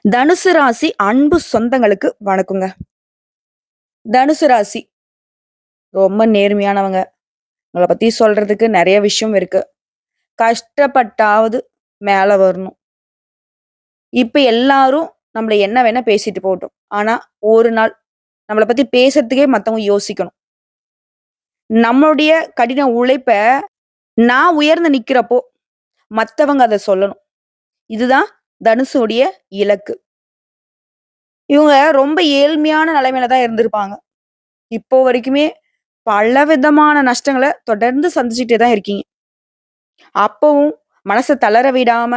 தனுசு ராசி அன்பு சொந்தங்களுக்கு வணக்கங்க. தனுசு ராசி ரொம்ப நேர்மையானவங்க. உங்கள பத்தி சொல்றதுக்கு நெறைய விஷயம் இருக்கு. கஷ்டப்பட்டாவது மேல வரணும். இப்ப எல்லாரும் நம்மள என்ன வேணா பேசிட்டு போகட்டும். ஆனா, ஒரு நாள் நம்மள பத்தி பேசறதுக்கே மத்தவங்க யோசிக்கணும். நம்மளுடைய கடின உழைப்ப நான் உயர்ந்து நிக்கிறப்போ, மத்தவங்க அத சொல்லணும். இதுதான் தனுஷுடைய இலக்கு. இவங்க ரொம்ப ஏழ்மையான நிலைமையில தான் இருந்திருப்பாங்க. இப்போ வரைக்குமே பலவிதமான நஷ்டங்கள தொடர்ந்து சந்திச்சுட்டே தான் இருக்கீங்க. அப்பவும் மனச தளர விடாம,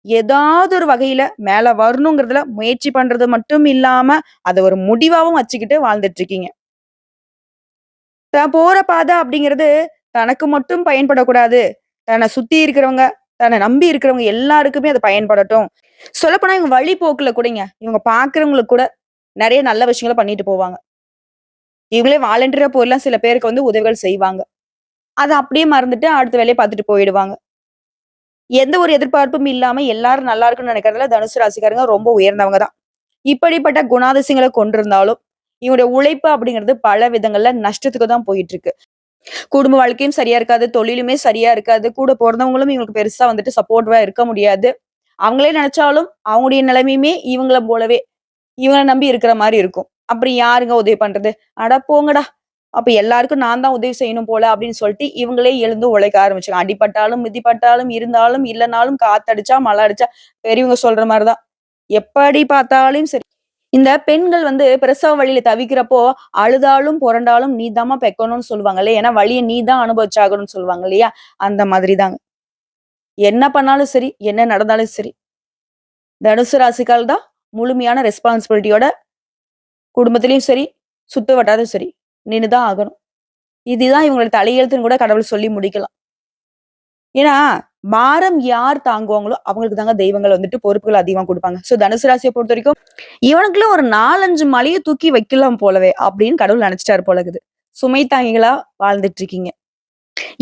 ஏதாவது ஒரு வகையில மேல வரணுங்கிறதுல முயற்சி பண்றது மட்டும் இல்லாம, அத ஒரு முடிவாவும் வச்சுக்கிட்டு வாழ்ந்துட்டு இருக்கீங்க. தான் போற பாதை அப்படிங்கிறது தனக்கு மட்டும் பயன்படக்கூடாது. தன்ன சுத்தி இருக்கிறவங்க, தன்ன நம்பி இருக்கிறவங்க எல்லாருக்குமே அது பயன்படட்டும். சொல்லப்போனா இவங்க வழிப்போக்குல கூடங்க, இவங்க பார்க்கிறவங்களுக்கு கூட நெறைய நல்ல விஷயங்கள பண்ணிட்டு போவாங்க. இவங்களே வாலண்டியரா போய்லாம் சில பேருக்கு வந்து உதவிகள் செய்வாங்க. அத அப்படியே மறந்துட்டு அடுத்த வேலைய பார்த்துட்டு போயிடுவாங்க. எந்த ஒரு எதிர்பார்ப்பும் இல்லாம எல்லாரும் நல்லா இருக்கணும்னு நினைக்கிறதுல தனுசு ராசிக்காரங்க ரொம்ப உயர்ந்தவங்க தான். இப்படிப்பட்ட குணாதிசயங்கள கொண்டிருந்தாலும், இவங்களுடைய உழைப்பு அப்படிங்கிறது பல விதங்கள்ல நஷ்டத்துக்கு தான் போயிட்டு இருக்கு. குடும்ப வாழ்க்கையும் சரியா இருக்காது, தொழிலுமே சரியா இருக்காது. கூட பொறந்தவங்களும் இவங்களுக்கு பெருசா வந்துட்டு சப்போர்ட்டிவா இருக்க முடியாது. அவங்களே நினைச்சாலும் அவங்களுடைய நிலைமையுமே இவங்கள போலவே, இவங்கள நம்பி இருக்கிற மாரி இருக்கும். அப்புறம் யாருங்க உதவி பண்றது? அட போங்கடா! அப்ப எல்லாருக்கும் நான் தான் உதவி செய்யணும் போல அப்படின்னு சொல்லிட்டு இவங்களே எழுந்து உழைக்க ஆரம்பிச்சாங்க. அடிபட்டாலும், மிதிப்பட்டாலும், இருந்தாலும், இல்லனாலும், காத்தடிச்சா, மழை அடிச்சா, பெரியவங்க சொல்ற மாரி தான். எப்படி பார்த்தாலும் சரி. இந்த பெண்கள் வந்து பிரசவ வலியில தவிக்கிறப்போ, அழுதாலும், புரண்டாலும் நீ தாம்மா பெக்கணும்னு சொல்லுவாங்கல்ல. ஏன்னா வலிய நீ தான் அனுபவிச்சாகணும்னு சொல்லுவாங்க இல்லையா? அந்த மாதிரி தாங்க. என்ன பண்ணாலும் சரி, என்ன நடந்தாலும் சரி, தனுசு ராசிக்கால் தான் முழுமையான ரெஸ்பான்சிபிலிட்டியோட குடும்பத்திலயும் சரி, சுத்து வட்டாரத்திலும் சரி, நின்னு தான் ஆகணும். இதுதான் இவங்களோட தலையெழுத்துன்னு கூட கடவுள் சொல்லி முடிக்கலாம். ஏன்னா, பாரம் யார் தாங்குவாங்களோ, அவங்களுக்கு தாங்க தெய்வங்கள் வந்துட்டு பொறுப்புகள் அதிகமா குடுப்பாங்க. சோ தனுசு ராசிய பொறுத்தவரைக்கும், இவனுக்குள்ள ஒரு 4, 5 மலைய தூக்கி வைக்கலாம் போலவே, அப்படின்னு கடவுள் நெனச்சுட்டாரு போல இருக்குது. சுமை தாங்கிகளா வாழ்ந்துட்டு இருக்கீங்க.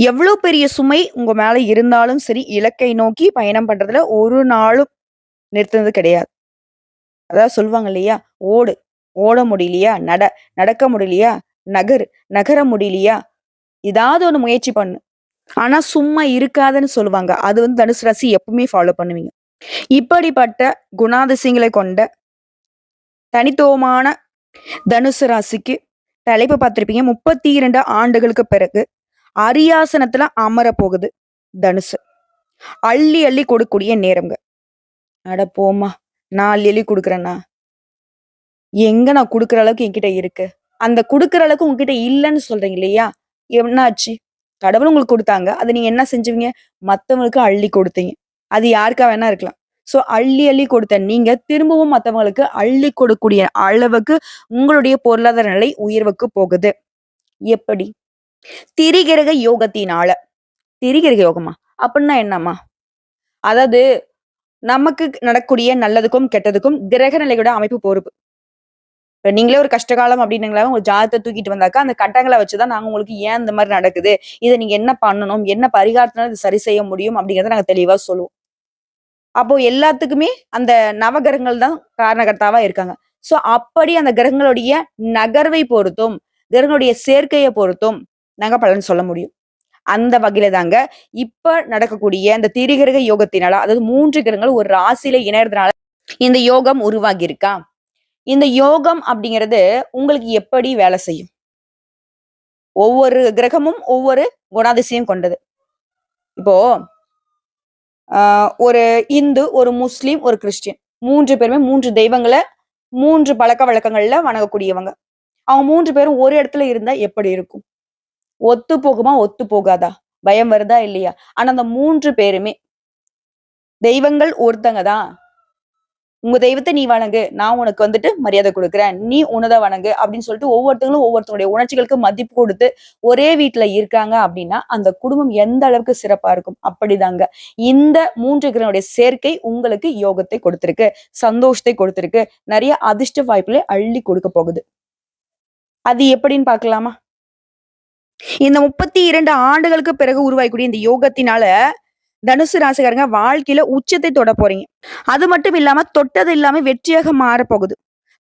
எவ்ளோ பெரிய சுமை உங்க மேல இருந்தாலும் சரி, இலக்கை நோக்கி பயணம் பண்றதுல ஒரு நாளும் நிறுத்துனது கிடையாது. அதாவது சொல்லுவாங்க இல்லையா? ஓடு, ஓட முடியலையா? நட, நடக்க முடியலையா? நகரு, நகர முடியலையா? ஏதாவது ஒண்ணு முயற்சி பண்ணு. ஆனா சும்மா இருக்காதன்னு சொல்லுவாங்க. அது வந்து தனுசு ராசி எப்பவுமே ஃபாலோ பண்ணுவீங்க. இப்படிப்பட்ட குணாதிசயங்களை கொண்ட தனித்துவமான தனுசு ராசிக்கு தலைப்பு பார்த்திருப்பீங்க. 32 ஆண்டுகளுக்கு பிறகு அரியாசனத்துல அமரப் போகுது தனுசு. அள்ளி அள்ளி கொடுக்கக்கூடிய நேரம்ங்க. அட போம்மா! நான் அள்ளி அள்ளி குடுக்குறேனா? எங்க நான் குடுக்குற அளவுக்கு என்கிட்ட இருக்கு. அந்த குடுக்குற அளவுக்கு உங்ககிட்ட இல்லன்னு சொல்றீங்க இல்லையா? என்னாச்சு? கடவுள் உங்களுக்கு குடுத்தாங்க. அத நீங்க என்ன செஞ்சீங்க? மத்தவங்களுக்கு அள்ளி கொடுத்தீங்க. அது யாருக்கா வேணா இருக்கலாம். சோ அள்ளி அள்ளி கொடுத்த நீங்க திரும்பவும் மத்தவங்களுக்கு அள்ளி கொடுக்கக்கூடிய அளவுக்கு உங்களுடைய பொருளாதார நிலை உயர்வுக்கு போகுது. எப்படி? திரிகிரக யோகத்தினால. திரிகிரக யோகமா? அப்டின்னா என்னம்மா? அதாவது நமக்கு நடக்கக்கூடிய நல்லதுக்கும், கெட்டதுக்கும் கிரக நிலையோட அமைப்பு பொறுப்பு. இப்ப நீங்களே ஒரு கஷ்டகாலம் அப்டின்னீங்களா, உங்க ஜாதகத்த தூக்கிட்டு வந்தாக்கா, அந்த கட்டங்கள வச்சு தான் நாங்க உங்களுக்கு ஏன் இந்த மாரி நடக்குது? இத நீங்க என்ன பண்ணணும்? என்ன பரிகாரத்தினால இத சரி செய்ய முடியும்? அப்டிங்கிறத நாங்க தெளிவா சொல்லுவோம். அப்போ எல்லாத்துக்குமே அந்த நவகிரகங்கள் தான் காரணகர்த்தாவா இருக்காங்க. சோ அப்படி அந்த கிரகங்களுடைய நகர்வை பொறுத்தும், கிரகங்களுடைய சேர்க்கைய பொறுத்தும் நாங்க பலன் சொல்ல முடியும். அந்த வகையில தாங்க இப்ப நடக்கக்கூடிய இந்த திரிகிரக யோகத்தினால, அதாவது 3 கிரகங்கள் ஒரு ராசியில இணையறதுனால இந்த யோகம் உருவாகி இருக்கா? இந்த யோகம் அப்படிங்கிறது உங்களுக்கு எப்படி வேலை செய்யும்? ஒவ்வொரு கிரகமும் ஒவ்வொரு குணாதிசயம் கொண்டது. இப்போ அ ஒரு இந்து, ஒரு முஸ்லீம், ஒரு கிறிஸ்டியன் 3 பேருமே 3 தெய்வங்கள 3 பழக்கவழக்கங்கள்ல வணங்கக்கூடியவங்க. அவங்க 3 பேரும் ஒரு இடத்துல இருந்தா எப்படி இருக்கும்? ஒத்து போகுமா? ஒத்து போகாதா? பயம் வருதா? இல்லையா? ஆனா அந்த 3 பேருமே தெய்வங்கள் ஒருத்தங்க தான். உங்க தெய்வத்த நீ வணங்கு. நான் உனக்கு வந்துட்டு மரியாதை குடுக்குறேன். நீ உன்னத வணங்கு அப்படின்னு சொல்லிட்டு ஒவ்வொருத்தங்களும் ஒவ்வொருத்தருடைய உணர்ச்சிகளுக்கு மதிப்பு குடுத்து ஒரே வீட்ல இருக்காங்க அப்படின்னா, அந்த குடும்பம் எந்த அளவுக்கு சிறப்பா இருக்கும். அப்படிதாங்க. இந்த 3 கிரகங்களுடைய சேர்க்கை உங்களுக்கு யோகத்தை கொடுத்திருக்கு. சந்தோஷத்தை கொடுத்திருக்கு. நெறைய அதிர்ஷ்ட வாய்ப்புகளை அள்ளி கொடுக்க போகுது. அது எப்படின்னு பார்க்கலாமா? இந்த 32 ஆண்டுகளுக்கு பிறகு உருவாகக்கூடிய இந்த யோகத்தினால தனுசு ராசிக்காரங்க வாழ்க்கையில உச்சத்தை தொட போறீங்க. அது மட்டும் இல்லாம தொட்டது எல்லாமே வெற்றியாக மாறப்போகுது.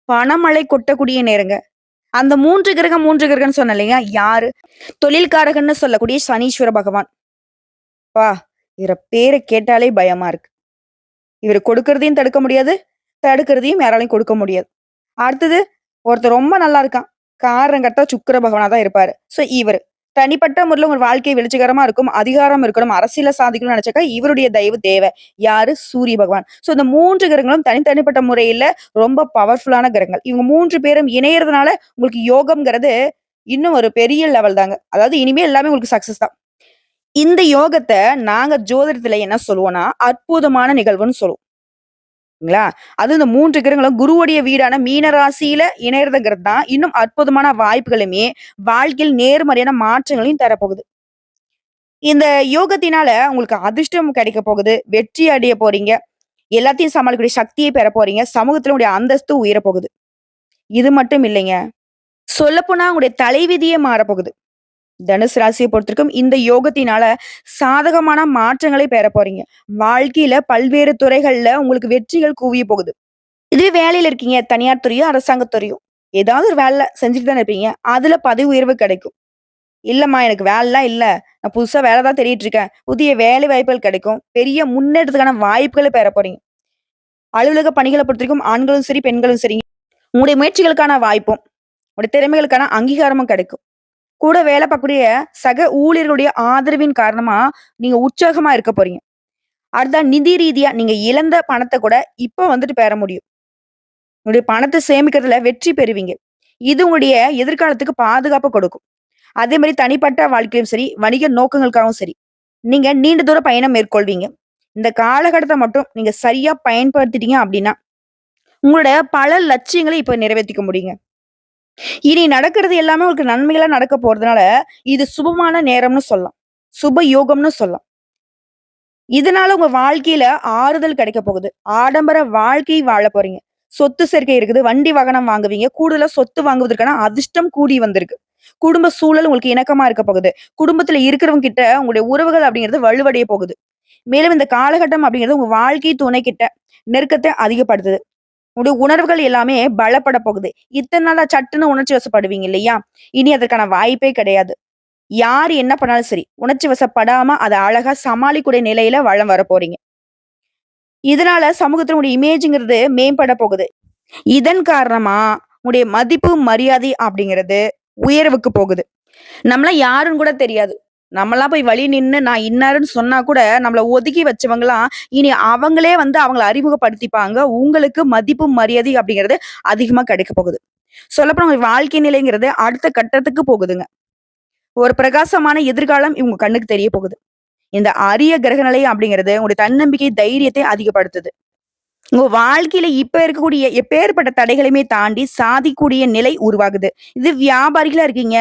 பணமழை கொட்டக்கூடிய நேரங்க. அந்த 3 கிரகம்ன்னு சொன்னேன் இல்லையா? யாரு? தொழில்காரகன்னு சொல்லக்கூடிய சனீஸ்வர பகவான். அப்பா! இவர பேர கேட்டாலே பயமா இருக்கு. இவரு கொடுக்கிறதையும் தடுக்க முடியாது. தடுக்கிறதையும் யாராலயும் கொடுக்க முடியாது. அடுத்தது ஒருத்தர் ரொம்ப நல்லா இருக்கான். காரணங்கர்த்தா சுக்கிர பகவானா தான் இருப்பாரு. இவரு. தனிப்பட்ட முறையில உங்க வாழ்க்கை வெளிச்சகரமா இருக்கும். அதிகாரம் இருக்கணும். அரசியல சாதிக்கணும்னு நெனச்சாக்கா, இவருடைய தயவு தேவை. யாரு? சூரிய பகவான். இந்த 3 கிரகங்களும் தனிப்பட்ட முறையில ரொம்ப பவர்ஃபுல்லான கிரகங்கள். இவங்க 3 பேரும் இணையறதுனால உங்களுக்கு யோகம்ங்கிறது இன்னும் ஒரு பெரிய லெவல் தாங்க. அதாவது இனிமே எல்லாமே உங்களுக்கு சக்சஸ் தான். இந்த யோகத்த நாங்க ஜோதிடத்துல என்ன சொல்லுவோம்னா, அற்புதமான நிகழ்வுன்னு சொல்லுவோம். ங்களா? அதுவும் இந்த 3 கிரகங்களும் குருவுடைய வீடான மீன ராசியில இணையறதுங்கிறது தான் இன்னும் அற்புதமான வாய்ப்புகளுமே, வாழ்க்கையில் நேர்மறையான மாற்றங்களையும் தரப்போகுது. இந்த யோகத்தினால உங்களுக்கு அதிர்ஷ்டம் கிடைக்க போகுது. வெற்றி அடைய போறீங்க. எல்லாத்தையும் சமாளிக்கக்கூடிய சக்தியை பெற போறீங்க. சமூகத்துல உங்களுடைய அந்தஸ்து உயரப் போகுது. இது மட்டும் இல்லைங்க. சொல்லப்போனா உங்களுடைய தலைவிதியே மாறப்போகுது. தனுசு ராசியை பொறுத்தவரைக்கும் இந்த யோகத்தினால சாதகமான மாற்றங்களை பெற போறீங்க. வாழ்க்கையில பல்வேறு துறைகள்ல உங்களுக்கு வெற்றிகள் குவிய போகுது. இதுவே வேலையில இருக்கீங்க. தனியார் துறையோ, அரசாங்கத் துறையோ. ஏதாவது ஒரு வேலை செஞ்சுட்டு தானே இருப்பீங்க. அதுல பதவி உயர்வு கிடைக்கும். இல்லம்மா எனக்கு வேலைலாம் இல்ல. நான் புதுசா வேலை தான் தேடிட்டு இருக்கேன். புதிய வேலை வாய்ப்புகள் கிடைக்கும். பெரிய முன்னேற்றத்துக்கான வாய்ப்புகள பெற போறீங்க. அலுவலக பணிகள பொறுத்தவரைக்கும் ஆண்களும் சரி, பெண்களும் சரி. உங்களுடைய முயற்சிகளுக்கான வாய்ப்பும், உங்களுடைய திறமைகளுக்கான அங்கீகாரமும் கிடைக்கும். கூட வேலை பார்க்கக்கூடிய சக ஊழியர்களுடைய ஆதரவின் காரணமா நீங்க உற்சாகமா இருக்க போறீங்க. அடுத்தா நிதி ரீதியா நீங்க இழந்த பணத்த கூட இப்ப வந்துட்டு பெற முடியும். உங்களுடைய பணத்த சேமிக்கிறதுல வெற்றி பெறுவீங்க. இது உங்களுடைய எதிர்காலத்துக்கு பாதுகாப்பு கொடுக்கும். அதே மாரி தனிப்பட்ட வாழ்க்கையிலும் சரி, வணிக நோக்கங்களுக்காகவும் சரி, நீங்க நீண்ட தூர பயணம் மேற்கொள்வீங்க. இந்த காலகட்டத்த மட்டும் நீங்க சரியா பயன்படுத்திட்டீங்க அப்டின்னா, உங்களோட பல லட்சியங்கள இப்ப நிறைவேத்திக்க முடியுங்க. இனி நடக்கிறது எல்லாமே உங்களுக்கு நன்மைகளா நடக்க போறதுனால, இது சுபமான நேரம்னு சொல்லலாம். சுப யோகம்னு சொல்லலாம். இதனால உங்க வாழ்க்கையில ஆறுதல் கிடைக்க போகுது. ஆடம்பர வாழ்க்கை வாழப் போறீங்க. சொத்து சேர்க்கை இருக்குது. வண்டி வாகனம் வாங்குவீங்க. கூடுதலா சொத்து வாங்குவதற்கான அதிர்ஷ்டம் கூடி வந்திருக்கு. குடும்ப சூழல் உங்களுக்கு இணக்கமா இருக்க போகுது. குடும்பத்துல இருக்கிறவங்க கிட்ட உங்களுடைய உறவுகள் அப்படிங்கிறது வலுவடைய போகுது. மேலும் இந்த காலகட்டம் அப்படிங்கிறது உங்க வாழ்க்கை துணை கிட்ட நெருக்கத்தை அதிகப்படுத்துது. உங்களுடைய உணர்வுகள் எல்லாமே பலப்பட போகுது. இத்தன நாளா சட்டுன்னு உணர்ச்சி வசப்படுவீங்க இல்லையா? இனி அதற்கான வாய்ப்பே கிடையாது. யார் என்ன பண்ணாலும் சரி, உணர்ச்சி வசப்படாம அத அழகா சமாளிக்கக்கூடிய நிலையில வலம் வரப் போறீங்க. இதனால சமூகத்துல உங்களுடைய இமேஜ்ங்கிறது மேம்பட போகுது. இதன் காரணமா உங்களுடைய மதிப்பு, மரியாதை அப்படிங்கிறது உயர்வுக்கு போகுது. நம்மள யாருன்னு கூட தெரியாது. நம்மலாம் போய் வழி நின்னு நான் இன்னாருன்னு சொன்னா கூட நம்மள ஒதுக்கி வச்சவங்கலாம், இனி அவங்களே வந்து அவங்கள அறிமுகப்படுத்திப்பாங்க. உங்களுக்கு மதிப்பு, மரியாதை அப்படிங்கிறது அதிகமா கிடைக்க போகுது. சொல்லப்போனா உங்க வாழ்க்கை நிலைங்கிறது அடுத்த கட்டத்துக்கு போகுதுங்க. ஒரு பிரகாசமான எதிர்காலம் இவங்க கண்ணுக்கு தெரிய போகுது. இந்த அரிய கிரகநிலை அப்படிங்கிறது உங்களுடைய தன்னம்பிக்கை, தைரியத்தை அதிகப்படுத்துது. உங்க வாழ்க்கையில இப்ப இருக்கக்கூடிய எப்பேர்ப்பட்ட தடைகளையுமே தாண்டி சாதிக்கக்கூடிய நிலை உருவாகுது. இது வியாபாரிகளா இருக்கீங்க,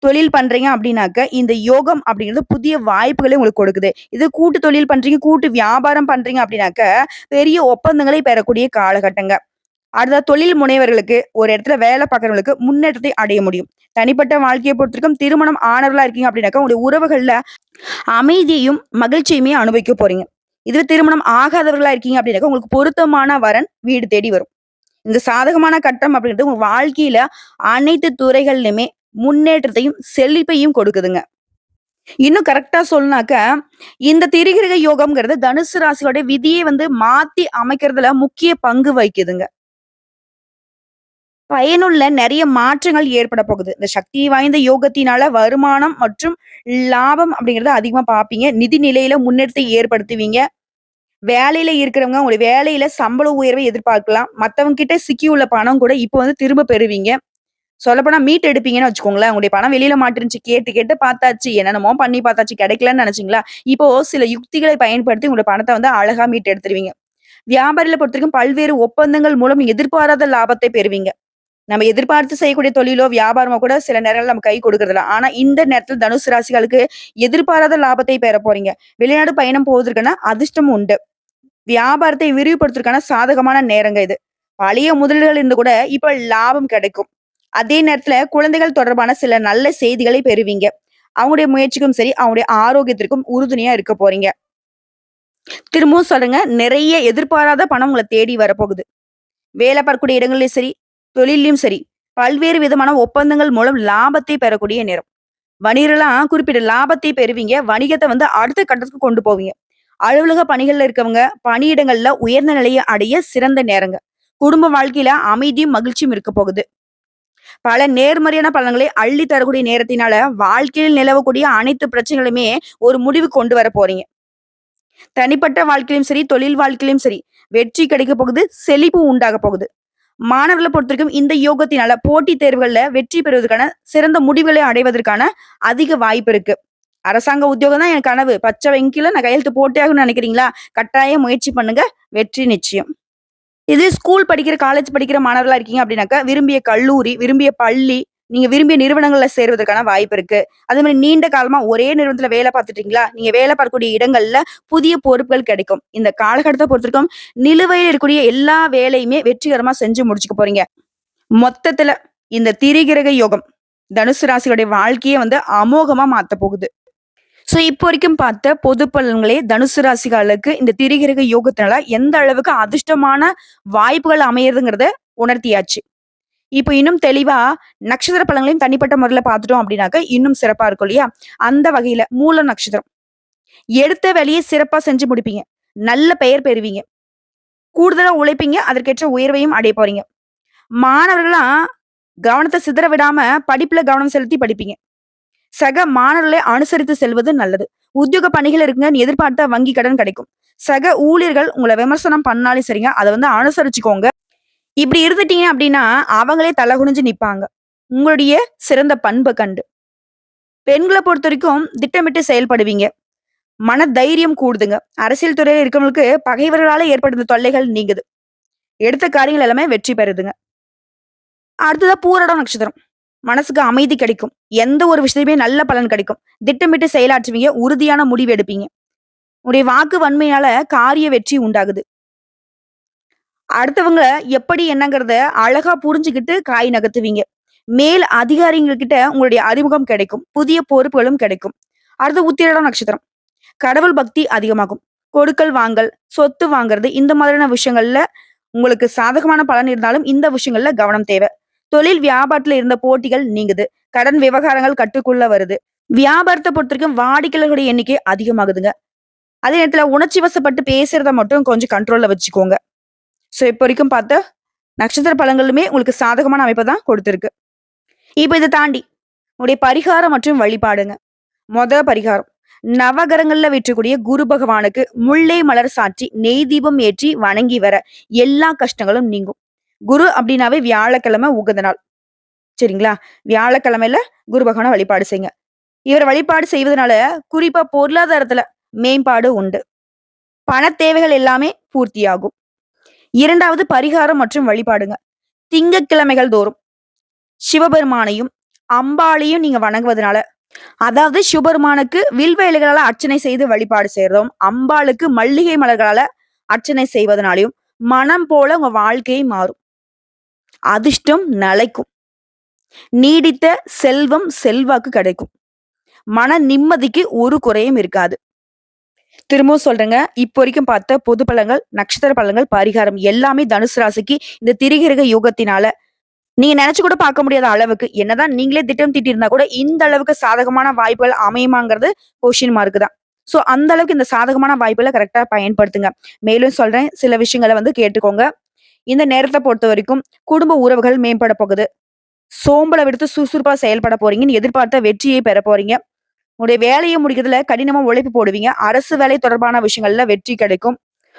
தொழில் பண்றீங்க அப்படின்னாக்க, இந்த யோகம் அப்படிங்கிறது புதிய வாய்ப்புகளை உங்களுக்கு கொடுக்குது. இது கூட்டு தொழில் பண்றீங்க, கூட்டு வியாபாரம் பண்றீங்க அப்படின்னாக்க, பெரிய ஒப்பந்தங்களை பெறக்கூடிய காலகட்டங்க. அடுத்தது தொழில் முனைவர்களுக்கு, ஒரு இடத்துல வேலை பார்க்கிறவங்களுக்கு முன்னேற்றத்தை அடைய முடியும். தனிப்பட்ட வாழ்க்கைய பொறுத்தவரைக்கும் திருமணம் ஆனவர்களா இருக்கீங்க அப்படின்னாக்கா, உங்களுடைய உறவுகள்ல அமைதியையும், மகிழ்ச்சியுமே அனுபவிக்க போறீங்க. இதுவே திருமணம் ஆகாதவர்களா இருக்கீங்க அப்படின்னாக்கா, உங்களுக்கு பொருத்தமான வரன் வீடு தேடி வரும். இந்த சாதகமான கட்டம் அப்படின்றது உங்க வாழ்க்கையில அனைத்து துறைகள்லயுமே முன்னேற்றத்தையும், செழிப்பையும் கொடுக்குதுங்க. இன்னும் கரெக்ட்டா சொல்லணும்னாக்க, இந்த திரிகிரக யோகம்ங்கிறது தனுசு ராசியோட விதியை வந்து மாத்தி அமைக்கிறதுல முக்கிய பங்கு வகிக்குதுங்க. பயனுள்ள நெறைய மாற்றங்கள் ஏற்பட போகுது. இந்த சக்தி வாய்ந்த யோகத்தினால வருமானம் மற்றும் லாபம் அப்படிங்கிறத அதிகமா பார்ப்பீங்க. நிதி நிலையில முன்னேற்றத்தை ஏற்படுத்துவீங்க. வேலையில இருக்கிறவங்க உங்களுடைய வேலையில சம்பள உயர்வை எதிர்பார்க்கலாம். மத்தவங்க கிட்ட சிக்கியுள்ள பணம் கூட இப்ப வந்து திரும்ப பெறுவீங்க. சொல்லப்போனா மீட் எடுப்பீங்கன்னு வச்சுக்கோங்களேன். உங்களுடைய பணம் வெளியில மாட்டிருந்துச்சு. கேட்டு கேட்டு பார்த்தாச்சு. என்னென்னமோ பண்ணி பார்த்தாச்சு. கிடைக்கலன்னு நெனச்சீங்களா? இப்போ சில யுக்திகளை பயன்படுத்தி உங்களுடைய பணத்த வந்து அழகா மீட்டு எடுத்துருவீங்க. வியாபாரிகள பொறுத்தவரைக்கும் பல்வேறு ஒப்பந்தங்கள் மூலம் எதிர்பாராத லாபத்தை பெறுவீங்க. நம்ம எதிர்பார்த்து செய்யக்கூடிய தொழிலோ, வியாபாரமோ கூட சில நேரங்கள்ல நம்ம கை கொடுக்கறதில்ல. ஆனா, இந்த நேரத்துல தனுசு ராசிகளுக்கு எதிர்பாராத லாபத்தை பெற போறீங்க. வெளிநாடு பயணம் போவதற்கான அதிர்ஷ்டம் உண்டு. வியாபாரத்தை விரிவுபடுத்துறதுக்கான சாதகமான நேரங்க இது. பழைய முதலீடுகள் இருந்து கூட இப்ப லாபம் கிடைக்கும். அதே நேரத்துல குழந்தைகள் தொடர்பான சில நல்ல செய்திகளை பெறுவீங்க. அவங்களுடைய முயற்சிக்கும் சரி, அவங்களுடைய ஆரோக்கியத்திற்கும் உறுதுணையா இருக்க போறீங்க. திரும்பவும் சொல்றேங்க, நிறைய எதிர்பாராத பணம் உங்கள தேடி வரப்போகுது. வேலை பார்க்கக்கூடிய இடங்கள்லயும் சரி, தொழில்லயும் சரி, பல்வேறு விதமான ஒப்பந்தங்கள் மூலம் லாபத்தை பெறக்கூடிய நேரம். வணிகர்லாம் குறிப்பிட்ட லாபத்தை பெறுவீங்க. வணிகத்த அடுத்த கட்டத்துக்கு கொண்டு போவீங்க. அலுவலக பணிகள்ல இருக்கவங்க, பணியிடங்கள்ல உயர்ந்த நிலைய அடைய சிறந்த நேரங்க. குடும்ப வாழ்க்கையில அமைதியும், மகிழ்ச்சியும் இருக்க போகுது. பல நேர்மறையான பலன்களை அள்ளி தரக்கூடிய நேரத்தினால, வாழ்க்கையில் நிலவக்கூடிய அனைத்து பிரச்சனைகளுமே ஒரு முடிவுக்கு கொண்டு வர போறீங்க. தனிப்பட்ட வாழ்க்கையிலும் சரி, தொழில் வாழ்க்கையிலும் சரி, வெற்றி கிடைக்கப் போகுது, செழிப்பு உண்டாகப் போகுது. மாணவர்கள பொறுத்தவரைக்கும் இந்த யோகத்தினால போட்டித் தேர்வுகள்ல வெற்றி பெறுவதற்கான சிறந்த முடிவுகளை அடைவதற்கான அதிக வாய்ப்பு இருக்கு. அரசாங்க உத்தியோகம் தான் என் கனவு. பச்சை வெங்கில நான் கையெழுத்து போட்டே ஆகணும்னு நினைக்கிறீங்களா? கட்டாயம் முயற்சி பண்ணுங்க. வெற்றி நிச்சயம். இது ஸ்கூல் படிக்கிற, காலேஜ் படிக்கிற மாணவர்களா இருக்கீங்க அப்படின்னாக்கா, விரும்பிய கல்லூரி, விரும்பிய பள்ளி, நீங்க விரும்பிய நிறுவனங்கள்ல சேர்வதற்கான வாய்ப்பு இருக்கு. அதே மாரி நீண்ட காலமா ஒரே நிறுவனத்துல வேலை பார்த்துட்டீங்களா? நீங்க வேலை பார்க்கக்கூடிய இடங்கள்ல புதிய பொறுப்புகள் கிடைக்கும். இந்த காலகட்டத்த பொறுத்தவரைக்கும் நிலுவையில் இருக்கக்கூடிய எல்லா வேலையுமே வெற்றிகரமா செஞ்சு முடிச்சுக்க போறீங்க. மொத்தத்துல இந்த திரிகிரக யோகம் தனுசு ராசியோடைய வாழ்க்கையே அமோகமா மாத்தப் போகுது. இப்போ வரைக்கும் பார்த்த பொது பலன்களே தனுசு ராசிகளுக்கு இந்த திரிகிரக யோகத்தினால எந்த அளவுக்கு அதிர்ஷ்டமான வாய்ப்புகள் அமையறதுங்கிறத உணர்த்தியாச்சு. இப்போ இன்னும் தெளிவா நட்சத்திர பலன்களையும் தனிப்பட்ட முறையில பார்த்துட்டோம் அப்படின்னாக்க, இன்னும் சிறப்பா இருக்கும் இல்லையா? அந்த வகையில மூல நட்சத்திரம். எடுத்த வேலையை சிறப்பா செஞ்சு முடிப்பீங்க. நல்ல பெயர் பெறுவீங்க. கூடுதலா உழைப்பீங்க. அதற்கேற்ற உயர்வையும் அடைய போறீங்க. மாணவர்கள்லாம் கவனத்த சிதற விடாம படிப்புல கவனம் செலுத்தி படிப்பீங்க. சக மாணவர்களை அனுசரித்து செல்வது நல்லது. உத்தியோக பணிகள் இருக்குங்கன்னு எதிர்பார்த்த வங்கி கடன் கிடைக்கும். சக ஊழியர்கள் உங்கள விமர்சனம் பண்ணாலும் சரிங்க, அத அனுசரிச்சுக்கோங்க. இப்படி இருந்துட்டீங்க அப்படின்னா, அவங்களே தல குனிஞ்சு நிப்பாங்க. உங்களுடைய சிறந்த பண்ப கண்டு. பெண்கள பொறுத்தவரைக்கும் திட்டமிட்டு செயல்படுவீங்க. மன தைரியம் கூடுதுங்க. அரசியல் துறையில இருக்கவங்களுக்கு பகைவர்களால ஏற்படுத்த தொல்லைகள் நீங்குது. எடுத்த காரியங்கள் எல்லாமே வெற்றி பெறுதுங்க. அடுத்ததா பூரடம் நட்சத்திரம். மனசுக்கு அமைதி கிடைக்கும். எந்த ஒரு விஷயத்தையுமே நல்ல பலன் கிடைக்கும். திட்டமிட்டு செயலாற்றுவீங்க. உறுதியான முடிவு எடுப்பீங்க. உங்களுடைய வாக்கு வன்மையால காரிய வெற்றி உண்டாகுது. அடுத்தவங்க எப்படி என்னங்கிறத அழகா புரிஞ்சுகிட்டு காய் நகர்த்துவீங்க. மேல் அதிகாரிகள் கிட்ட உங்களுடைய அறிமுகம் கிடைக்கும். புதிய பொறுப்புகளும் கிடைக்கும். அடுத்து உத்திராடம் நட்சத்திரம். கடவுள் பக்தி அதிகமாகும். கொடுக்கல் வாங்கல், சொத்து வாங்குறது இந்த மாதிரியான விஷயங்கள்ல உங்களுக்கு சாதகமான பலன் இருந்தாலும் இந்த விஷயங்கள்ல கவனம் தேவை. தொழில் வியாபாரத்துல இருந்த போட்டிகள் நீங்குது. கடன் விவகாரங்கள் கட்டுக்குள்ள வருது. வியாபாரத்தை பொறுத்தவரைக்கும் வாடிக்கையாளர்களுடைய எண்ணிக்கை அதிகமாகுதுங்க. அதே நேரத்துல உணர்ச்சி வசப்பட்டு பேசுறத மட்டும் கொஞ்சம் கண்ட்ரோல்ல வச்சுக்கோங்க. இப்போ வரைக்கும் பார்த்த நட்சத்திர பலன்களுமே உங்களுக்கு சாதகமான அமைப்பை தான் கொடுத்திருக்கு. இப்போ இதை தாண்டி உங்களுடைய பரிகாரம் மற்றும் வழிபாடுங்க. பரிகாரம் நவகரங்கள்ல வீற்றக்கூடிய குரு பகவானுக்கு முல்லை மலர் சாற்றி நெய் தீபம் ஏற்றி வணங்கி வர எல்லா கஷ்டங்களும் நீங்கும். குரு அப்படின்னாவே வியாழக்கிழமை உகந்த நாள். சரிங்களா? வியாழக்கிழமையில குரு பகவானை வழிபாடு செய்யுங்க. இவர் வழிபாடு செய்வதனால குறிப்பா பொருளாதாரத்துல மேம்பாடு உண்டு. பண தேவைகள் எல்லாமே பூர்த்தியாகும். இரண்டாவது பரிகாரம் மற்றும் வழிபாடுங்க. திங்கட்கிழமைகள் தோறும் சிவபெருமானையும் அம்பாளையும் நீங்க வணங்குவதனால, அதாவது சிவபெருமானுக்கு வில்வ இலைகளால அர்ச்சனை செய்து வழிபாடு செய்யறதும், அம்பாளுக்கு மல்லிகை மலர்களால அர்ச்சனை செய்வதனாலையும் மனம் போல உங்க வாழ்க்கை மாறும். அதிர்ஷ்டம் நிலைக்கும். நீடித்த செல்வம் செல்வாக்கு கிடைக்கும். மன நிம்மதிக்கு ஒரு குறையும் இருக்காது. திரும்பவும் சொல்றேங்க. இப்போ வரைக்கும் பார்த்த பொது பலன்கள், நட்சத்திர பலன்கள், பரிகாரம் எல்லாமே தனுசு ராசிக்கு இந்த திரிகிரக யோகத்தினால நீங்க நினைச்சு கூட பார்க்க முடியாத அளவுக்கு என்னதான் நீங்களே திட்டம் தீட்டியிருந்தா கூட இந்த அளவுக்கு சாதகமான வாய்ப்புகள் அமையுமாங்கிறது கொஸ்டின் மார்க் தான். அந்த அளவுக்கு இந்த சாதகமான வாய்ப்புகளை கரெக்டா பயன்படுத்துங்க. மேலும் சொல்றேன் சில விஷயங்களை கேட்டுக்கோங்க. இந்த நேரத்தை பொறுத்த வரைக்கும் குடும்ப உறவுகள் மேம்பட போகுது. சோம்பலை விடுத்து சுறுசுறுப்பா செயல்பட போறீங்கன்னு எதிர்பார்த்த வெற்றியை பெற போறீங்க. உங்களுடைய வேலையை முடிக்கிறதுல கடினமா உழைப்பு போடுவீங்க. அரசு வேலை தொடர்பான விஷயங்கள்ல வெற்றி கிடைக்கும்.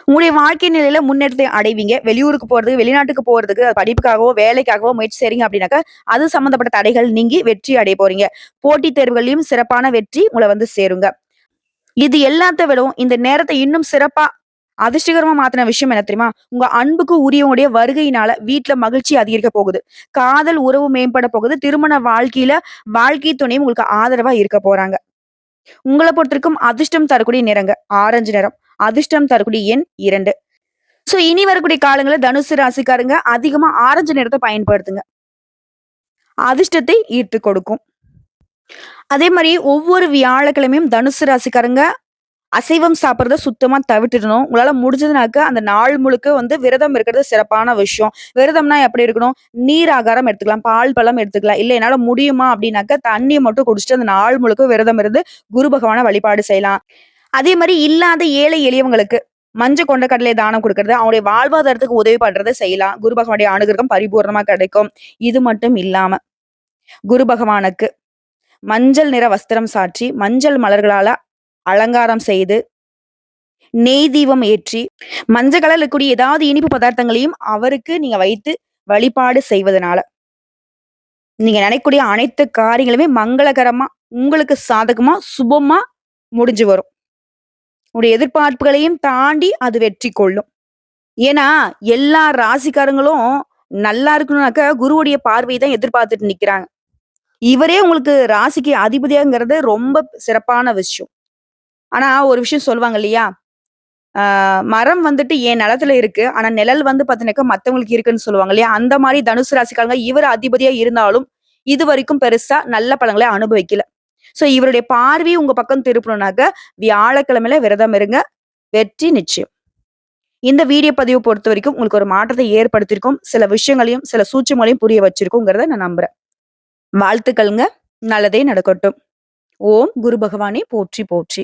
உங்களுடைய வாழ்க்கை நிலையில முன்னேற்றத்தை அடைவீங்க. வெளியூருக்கு போறதுக்கு, வெளிநாட்டுக்கு போறதுக்கு, படிப்புக்காகவோ, வேலைக்காகவோ முயற்சி செய்றீங்க அப்படின்னாக்கா, அது சம்பந்தப்பட்ட தடைகள் நீங்கி வெற்றி அடைய போறீங்க. போட்டித் தேர்வுகளையும் சிறப்பான வெற்றி உங்கள சேருங்க. இது எல்லாத்த விடவும் இந்த நேரத்தை இன்னும் சிறப்பா அதிர்ஷ்டகரமா மாத்தின விஷயம் என்ன தெரியுமா? உங்க அன்புக்கு உரியவங்களுடைய வருகையினால வீட்ல மகிழ்ச்சி அதிகரிக்க போகுது. காதல் உறவு மேம்பட போகுது. திருமண வாழ்க்கையில வாழ்க்கை துணையும் உங்களுக்கு ஆதரவா இருக்க போறாங்க. உங்கள பொறுத்தவரைக்கும் அதிர்ஷ்டம் தரக்கூடிய நிறங்க ஆரஞ்சு நிறம். அதிர்ஷ்டம் தரக்கூடிய எண் 2. இனி வரக்கூடிய காலங்கள்ல தனுசு ராசிக்காரங்க அதிகமா ஆரஞ்சு நிறத்தை பயன்படுத்துங்க. அதிர்ஷ்டத்தை ஈர்த்து கொடுக்கும். அதே மாதிரி ஒவ்வொரு வியாழக்கிழமையும் தனுசு ராசிக்காரங்க அசைவம் சாப்பிடுறத சுத்தமா தவிர்த்துடணும். உங்களால முடிஞ்சதுனாக்க அந்த நாள் முழுக்க வந்து விரதம் இருக்கிறது சிறப்பான விஷயம். விரதம்னா எப்படி இருக்கணும்? நீர் ஆகாரம் எடுத்துக்கலாம். பால், பழம் எடுத்துக்கலாம். இல்ல என்னால முடியுமா அப்படின்னாக்க தண்ணீய மட்டும் குடிச்சுட்டு அந்த நாள் முழுக்க விரதம் இருந்து குரு பகவான வழிபாடு செய்யலாம். அதே மாரி இல்லாத ஏழை எளியவங்களுக்கு மஞ்ச கொண்ட கடலை தானம் குடுக்கறது, அவங்களுடைய வாழ்வாதாரத்துக்கு உதவி பண்றத செய்யலாம். குரு பகவானுடைய அனுகிரகம் பரிபூரணமா கிடைக்கும். இது மட்டும் இல்லாம, குரு பகவானுக்கு மஞ்சள் நிற வஸ்திரம் சாற்றி, மஞ்சள் மலர்களால அலங்காரம் செய்து, நெய் தீபம் ஏற்றி, மஞ்ச கலர்ல இருக்கக்கூடிய ஏதாவது இனிப்பு பதார்த்தங்களையும் அவருக்கு நீங்க வைத்து வழிபாடு செய்வதனால, நீங்க நினைக்கக்கூடிய அனைத்து காரியங்களுமே மங்களகரமா, உங்களுக்கு சாதகமா, சுபமா முடிஞ்சு வரும். உங்களுடைய எதிர்பார்ப்புகளையும் தாண்டி அது வெற்றி கொள்ளும். ஏன்னா, எல்லா ராசிக்காரங்களும் நல்லா இருக்கணும்னாக்க, குருவுடைய பார்வை தான் எதிர்பார்த்துட்டு நிக்கிறாங்க. இவரே உங்களுக்கு ராசிக்கு அதிபதியாங்கிறது ரொம்ப சிறப்பான விஷயம். ஆனா, ஒரு விஷயம் சொல்லுவாங்க இல்லையா? ஆ மரம் வந்துட்டு என் நிலத்துல இருக்கு. ஆனா, நிழல் வந்து பார்த்தீங்கன்னாக்கா மத்தவங்களுக்கு இருக்குன்னு சொல்லுவாங்க இல்லையா? அந்த மாரி தனுசு ராசிக்காரங்க இவர் அதிபதியா இருந்தாலும், இதுவரைக்கும் பெருசா நல்ல பலன்கள அனுபவிக்கல. ஸோ, இவருடைய பார்வை உங்க பக்கம் திருப்பணும்னாக்க, வியாழக்கிழமையில விரதம் இருங்க. வெற்றி நிச்சயம். இந்த வீடியோ பதிவு பொறுத்தவரைக்கும் உங்களுக்கு ஒரு மாற்றத்தை ஏற்படுத்தியிருக்கும். சில விஷயங்களையும், சில சூட்சுமங்களையும் புரிய வச்சிருக்குங்கிறத நான் நம்புறேன். வாழ்த்துக்கள்ங்க. நல்லதே நடக்கட்டும். ஓம் குரு பகவானே போற்றி போற்றி.